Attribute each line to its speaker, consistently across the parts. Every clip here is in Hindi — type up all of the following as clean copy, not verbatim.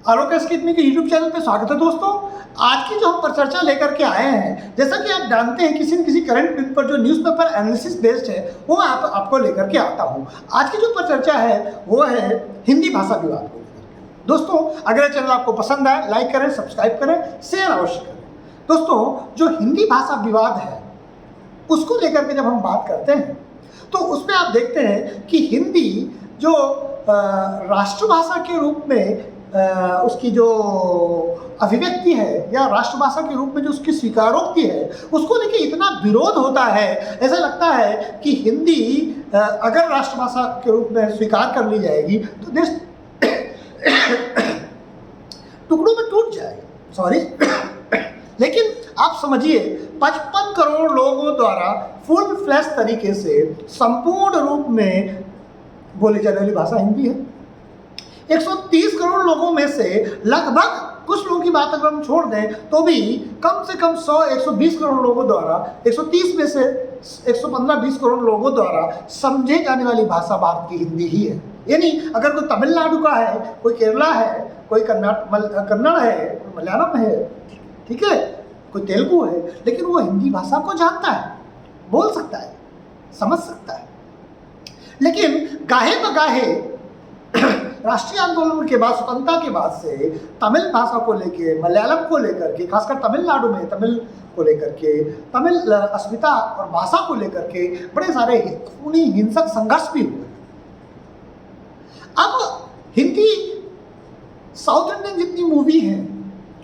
Speaker 1: आलोक एस्केडमी के यूट्यूब चैनल पे स्वागत है दोस्तों। आज की जो हम चर्चा लेकर के आए हैं, जैसा कि आप जानते हैं किसी न किसी करंट बिल पर जो न्यूज़पेपर एनालिसिस बेस्ड है वो आपको लेकर के आता हूं। आज की जो चर्चा है वो है हिंदी भाषा विवाद को लेकर। दोस्तों अगर चैनल आपको पसंद आए लाइक करें, सब्सक्राइब करें, शेयर अवश्य करें। दोस्तों जो हिंदी भाषा विवाद है उसको लेकर के जब हम बात करते हैं तो उसमें आप देखते हैं कि हिंदी जो राष्ट्रभाषा के रूप में उसकी जो अभिव्यक्ति है या राष्ट्रभाषा के रूप में जो उसकी स्वीकारोक्ति है उसको लेके इतना विरोध होता है। ऐसा लगता है कि हिंदी अगर राष्ट्रभाषा के रूप में स्वीकार कर ली जाएगी तो देश टुकड़ों में टूट जाएगा। सॉरी लेकिन आप समझिए 55 करोड़ लोगों द्वारा फुल फ्लैश तरीके से संपूर्ण रूप में बोली जाने वाली भाषा हिंदी है। 130 करोड़ लोगों में से लगभग, कुछ लोगों की बात अगर हम छोड़ दें तो भी कम से कम 100-120 करोड़ लोगों द्वारा, 130 में से 115-20 करोड़ लोगों द्वारा समझे जाने वाली भाषा भारत की हिंदी ही है। यानी अगर कोई तमिलनाडु का है, कोई केरला है, कोई कन्नड़ है, कोई मलयालम है, ठीक है, कोई तेलुगु है, लेकिन वो हिंदी भाषा को जानता है, बोल सकता है, समझ सकता है। लेकिन गाहे बगाहे राष्ट्रीय आंदोलन के बाद, स्वतंत्रता के बाद से तमिल भाषा को लेके, मलयालम को लेकर के, खासकर तमिलनाडु में तमिल को लेकर के, तमिल अस्मिता और भाषा को लेकर के बड़े सारे खूनी हिंसक संघर्ष भी हुए। अब हिंदी साउथ इंडियन जितनी मूवी है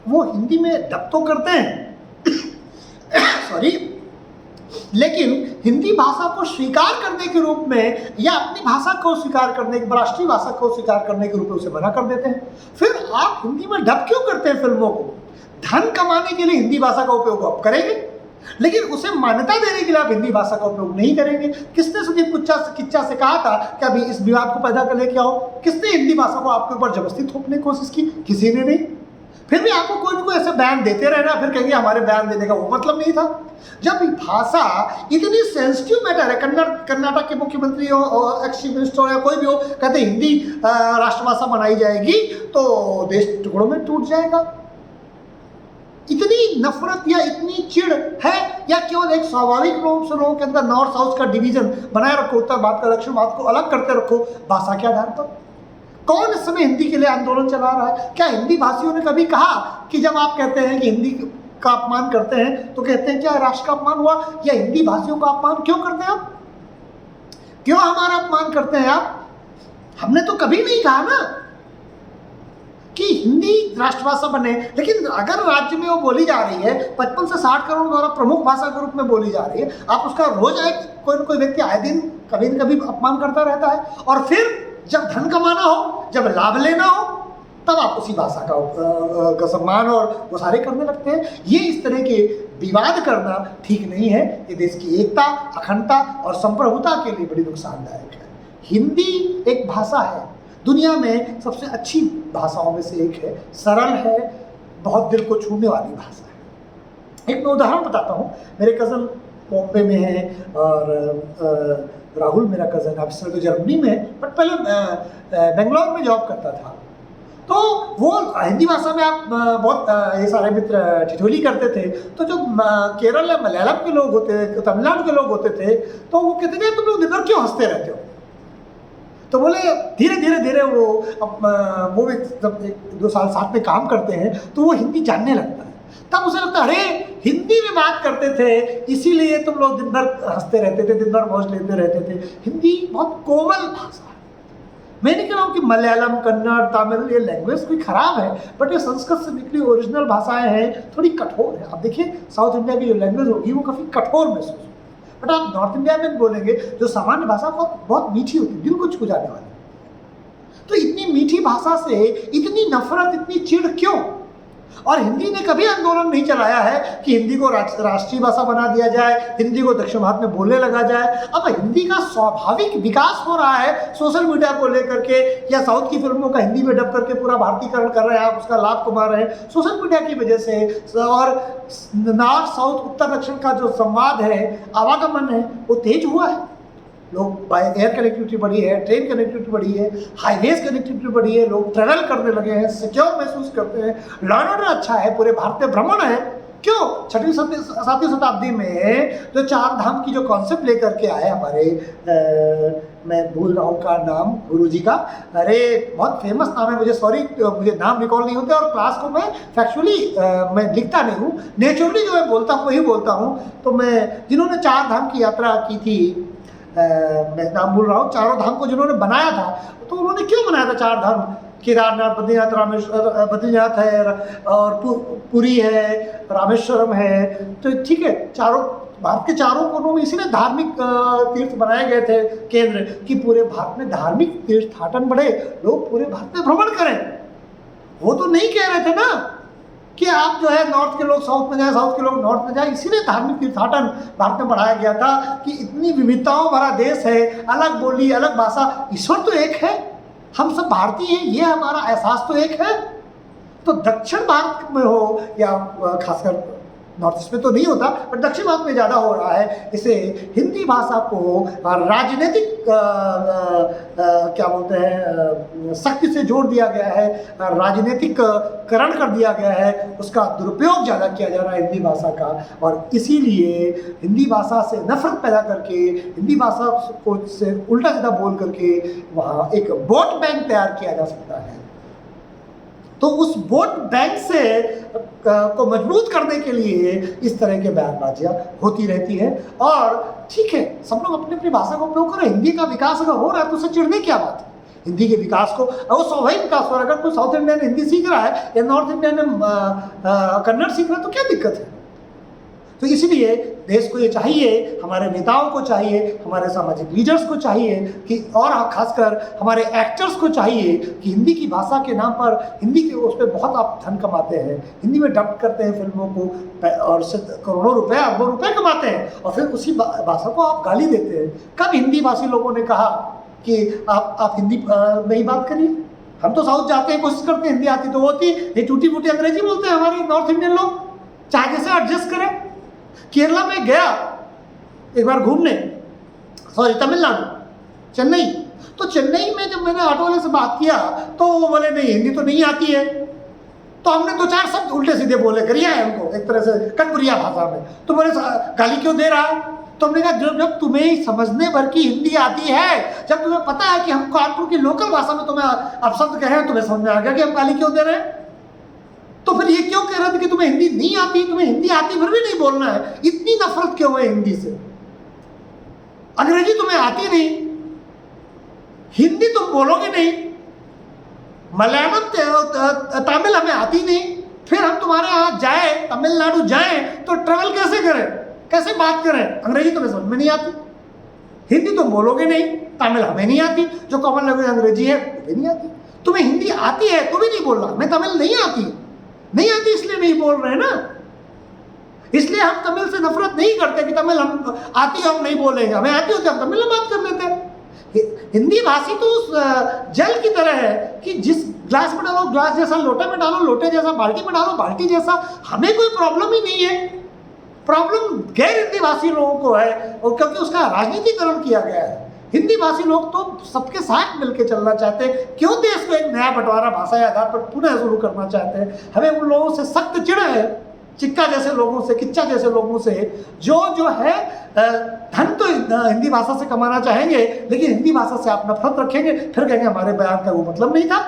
Speaker 1: वो हिंदी में डब तो करते हैं सॉरी, लेकिन हिंदी भाषा को स्वीकार करने के रूप में या अपनी भाषा को स्वीकार करने, राष्ट्रीय भाषा को स्वीकार करने के रूप में उसे मना कर देते हैं। फिर आप हिंदी में डब क्यों करते हैं फिल्मों को? धन कमाने के लिए हिंदी भाषा का उपयोग आप करेंगे, लेकिन उसे मान्यता देने के लिए आप हिंदी भाषा का उपयोग नहीं करेंगे। किसने सुदीप किच्चा से कहा था कि अभी इस विवाद को पैदा कर लेके आओ? किसने हिंदी भाषा को आपके ऊपर जबरदस्ती थोपने की कोशिश की? किसी ने नहीं। फिर भी आपको कोई ना कोई ऐसे बयान देते रहना, फिर कहेंगे हमारे बयान देने का वो मतलब नहीं था। जब भाषा इतनी सेंसिटिव मैटर है, कर्नाटक के मुख्यमंत्री हो और एक्स चीफ मिनिस्टर हो या कोई भी हो, कहते हिंदी राष्ट्रभाषा बनाई जाएगी तो देश टुकड़ों में टूट जाएगा। इतनी नफरत या इतनी चिढ़ है या केवल एक स्वाभाविक रूप से लोगों के अंदर नॉर्थ साउथ का डिवीजन बनाए रखो, उत्तर भारत का दक्षिण भारत को अलग करते रखो भाषा के आधार पर? कौन इस समय हिंदी के लिए आंदोलन चला रहा है? क्या हिंदी भाषियों ने कभी कहा कि जब आप कहते हैं कि हिंदी का अपमान करते हैं तो कहते हैं क्या राष्ट्र का अपमान हुआ, या हिंदी भाषियों का अपमान क्यों करते हैं आप? क्यों हमारा अपमान करते हैं आप? हमने तो कभी नहीं कहा ना कि हिंदी राष्ट्रभाषा बने। लेकिन अगर राज्य में वो बोली जा रही है, 55 से 60 करोड़ द्वारा प्रमुख भाषा के रूप में बोली जा रही है, आप उसका रोज कोई न कोई व्यक्ति आए दिन कभी न कभी अपमान करता रहता है, और फिर जब धन कमाना हो, जब लाभ लेना हो, तब आप उसी भाषा का सम्मान और वो सारे करने लगते हैं। ये इस तरह के विवाद करना ठीक नहीं है। ये देश की एकता, अखंडता और संप्रभुता के लिए बड़ी नुकसानदायक है। हिंदी एक भाषा है, दुनिया में सबसे अच्छी भाषाओं में से एक है, सरल है, बहुत दिल को छूने वाली भाषा है। एक मैं उदाहरण बताता हूँ। मेरे कज़न बॉम्बे में है और राहुल मेरा कज़न अब इस समय तो जर्मनी में है, बट पहले बेंगलोर में जॉब करता था। तो वो हिंदी भाषा में आप बहुत ये सारे मित्र ठिठोली करते थे। तो जो केरल या मलयालम के लोग होते थे, तमिलनाडु के लोग होते थे, तो वो कहते थे तुम लोग दिन भर क्यों हंसते रहते हो? तो बोले धीरे धीरे वो भी जब 1-2 साल साथ में काम करते हैं तो वो हिंदी जानने लगता है। तब उसे लगता है अरे हिंदी में बात करते थे इसीलिए तुम लोग दिन भर हंसते रहते थे, दिन भर मौज लेते रहते थे। हिंदी बहुत कोमल भाषा है। मैं नहीं कह रहा हूँ कि मलयालम, कन्नड़, तमिल ये लैंग्वेज कोई खराब है, बट ये संस्कृत से निकली ओरिजिनल भाषाएं हैं, थोड़ी कठोर है। आप देखिए साउथ इंडिया की जो लैंग्वेज होगी वो काफ़ी कठोर महसूस होगी, बट आप नॉर्थ इंडिया में बोलेंगे जो सामान्य भाषा बहुत मीठी होती है, दिल को छू जाने वाली। तो इतनी मीठी भाषा से इतनी नफरत, इतनी चिढ़ क्यों? और हिंदी ने कभी आंदोलन नहीं चलाया है कि हिंदी को राष्ट्रीय भाषा बना दिया जाए, हिंदी को दक्षिण भारत में बोलने लगा जाए। अब हिंदी का स्वाभाविक विकास हो रहा है सोशल मीडिया को लेकर के, या साउथ की फिल्मों का हिंदी में डब करके पूरा भारतीकरण कर रहे हैं, आप उसका लाभ कमा रहे हैं सोशल मीडिया की वजह से। और नॉर्थ साउथ, उत्तर दक्षिण का जो संवाद है, आवागमन है, वो तेज हुआ है। लोग बाय एयर कनेक्टिविटी बढ़ी है, ट्रेन कनेक्टिविटी बढ़ी है, हाईवेज कनेक्टिविटी बढ़ी है, लोग ट्रैवल करने लगे हैं, सिक्योर महसूस करते हैं, लॉ एंड ऑर्डर अच्छा है, पूरे भारत में भ्रमण है। क्यों? 6वीं 7वीं शताब्दी में जो चार धाम की जो कॉन्सेप्ट लेकर के आए हमारे मैं भूल रहा हूँ का नाम, गुरु जी का, अरे बहुत फेमस नाम है, मुझे सॉरी मुझे नाम रिकॉल नहीं होते, और क्लास को मैं फैक्चुअली मैं लिखता नहीं हूँ, नेचुरली जो मैं बोलता हूँ वही बोलता हूँ। तो मैं जिन्होंने चार धाम की यात्रा की थी, मैं नाम भूल रहा हूँ, चारों धाम को जिन्होंने बनाया था, तो उन्होंने क्यों बनाया था चार धाम? केदारनाथ, बद्रीनाथ, रामेश्वर, बद्रीनाथ है और पुरी है, रामेश्वरम है, तो ठीक है, चारों भारत के चारों कोनों में इसीलिए धार्मिक तीर्थ बनाए गए थे केंद्र, कि पूरे भारत में धार्मिक तीर्थाटन बढ़े, लोग पूरे भारत में भ्रमण करें। वो तो नहीं कह रहे थे ना कि आप जो है नॉर्थ के लोग साउथ में जाए, साउथ के लोग नॉर्थ में जाए, इसीलिए धार्मिक तीर्थाटन भारत में बढ़ाया गया था कि इतनी विविधताओं भरा देश है, अलग बोली, अलग भाषा, ईश्वर तो एक है, हम सब भारतीय हैं, ये हमारा एहसास तो एक है। तो दक्षिण भारत में हो या खासकर नॉर्थ ईस्ट में तो नहीं होता, पर दक्षिण भारत में ज़्यादा हो रहा है, इसे हिंदी भाषा को राजनीतिक क्या बोलते हैं शक्ति से जोड़ दिया गया है, राजनीतिक करण कर दिया गया है, उसका दुरुपयोग ज़्यादा किया जा रहा है हिंदी भाषा का, और इसीलिए हिंदी भाषा से नफरत पैदा करके, हिंदी भाषा को से उल्टा सीधा बोल करके वहाँ एक वोट बैंक तैयार किया जा सकता है। तो उस वोट बैंक से को मजबूत करने के लिए इस तरह के बयानबाजियाँ होती रहती है। और ठीक है, सब लोग अपनी अपनी भाषा का उपयोग करें, हिंदी का विकास अगर हो रहा है तो उससे चिढ़ने क्या बात है? हिंदी के विकास को, वो स्वाभाविक विकास हो रहा है। अगर कोई साउथ इंडियन हिंदी सीख रहा है या नॉर्थ इंडियन कन्नड़ सीख रहा है तो क्या दिक्कत है? तो इसलिए देश को ये चाहिए, हमारे नेताओं को चाहिए, हमारे सामाजिक लीडर्स को चाहिए कि, और खासकर हमारे एक्टर्स को चाहिए कि हिंदी की भाषा के नाम पर, हिंदी के उस पर बहुत आप धन कमाते हैं, हिंदी में डब करते हैं फिल्मों को और करोड़ों रुपए, अरबों रुपए कमाते हैं, और फिर उसी भाषा को आप गाली देते हैं। कब हिंदी भाषी लोगों ने कहा कि आप हिंदी में ही बात करिए? हम तो साउथ जाते हैं, कोशिश करते हैं, हिंदी आती तो होती, ये टूटी फूटी अंग्रेजी बोलते हैं हमारे नॉर्थ इंडियन लोग, चाहे जैसे एडजस्ट करें। केरला में गया एक बार घूमने, सॉरी तमिलनाडु, चेन्नई, तो चेन्नई में जब मैंने ऑटो वाले से बात किया तो वो बोले नहीं हिंदी तो नहीं आती है, तो हमने दो चार शब्द उल्टे सीधे बोले, करिया है उनको एक तरह से कटपुरिया भाषा में, तो बोले गाली क्यों दे रहा है? तो हमने कहा जब तुम्हें समझने भर की हिंदी आती है, जब तुम्हें पता है कि हम कानपुर की लोकल भाषा में तुम्हें अब शब्द कहे हैं, तुम्हें समझ में आ गया कि हम गाली क्यों दे रहे हैं, तो फिर ये क्यों कह रहे थे कि तुम्हें हिंदी नहीं आती? तुम्हें हिंदी आती फिर भी नहीं बोलना है, इतनी नफरत क्यों है हिंदी से? अंग्रेजी तुम्हें आती नहीं, हिंदी तुम बोलोगे नहीं, मलयालम तमिल हमें आती नहीं, फिर हम तुम्हारे यहाँ जाए, तमिलनाडु जाए तो ट्रेवल कैसे करें, कैसे बात करें? अंग्रेजी तुम्हें समझ में नहीं आती, हिंदी तुम बोलोगे नहीं, तमिल हमें नहीं आती, जो कॉमन लैंग्वेज अंग्रेजी है वो भी नहीं आती, तुम्हें हिंदी आती है तो भी नहीं बोलना, हमें तमिल नहीं आती इसलिए नहीं बोल रहे ना। इसलिए हम तमिल से नफरत नहीं करते कि तमिल हम आती है हम नहीं बोलेंगे, हमें आती होती हम तमिल में बात कर लेते हैं। हिंदी भाषी तो उस जल की तरह है कि जिस ग्लास में डालो ग्लास जैसा, लोटे में डालो लोटे जैसा, बाल्टी में डालो बाल्टी जैसा, हमें कोई प्रॉब्लम ही नहीं है। प्रॉब्लम गैर हिंदी भाषी लोगों को है, और क्योंकि उसका राजनीतिकरण किया गया है। हिंदी भाषी लोग तो सबके साथ मिलकर चलना चाहते हैं, क्यों देश को एक नया बंटवारा भाषा के आधार पर पुनः शुरू करना चाहते हैं। हमें उन लोगों से सख्त चिढ़ है, चिक्का जैसे लोगों से, किच्चा जैसे लोगों से, जो है धन तो हिंदी भाषा से कमाना चाहेंगे, लेकिन हिंदी भाषा से आप नफरत रखेंगे, फिर कहेंगे हमारे बयान का वो मतलब नहीं था।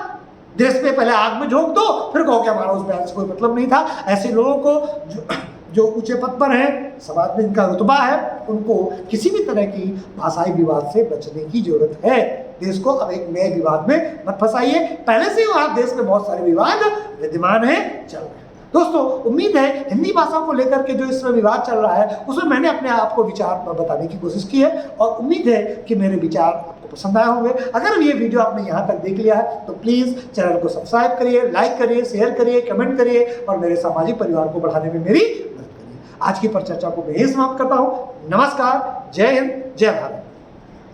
Speaker 1: देश में पहले आग में झोंक दो, फिर कहो कि हमारा उस बयान से कोई मतलब नहीं था। ऐसे लोगों को जो ऊंचे पद पर हैं, समाज में इनका रुतबा है, उनको किसी भी तरह की भाषाई विवाद से बचने की जरूरत है। देश को अब एक नए विवाद में मत फंसाइए, पहले से वहाँ देश में बहुत सारे विवाद विद्यमान है, चल रहे हैं। दोस्तों उम्मीद है हिंदी भाषा को लेकर के जो इसमें विवाद चल रहा है उसमें मैंने अपने आप को विचार बताने की कोशिश की है, और उम्मीद है कि मेरे विचार आपको पसंद आए होंगे। अगर ये वीडियो आपने यहाँ तक देख लिया है तो प्लीज़ चैनल को सब्सक्राइब करिए, लाइक करिए, शेयर करिए, कमेंट करिए, और मेरे सामाजिक परिवार को बढ़ाने में मेरी मदद करिए। आज की परिचर्चा को मैं यही समाप्त करता हूँ। नमस्कार, जय हिंद, जय भारत।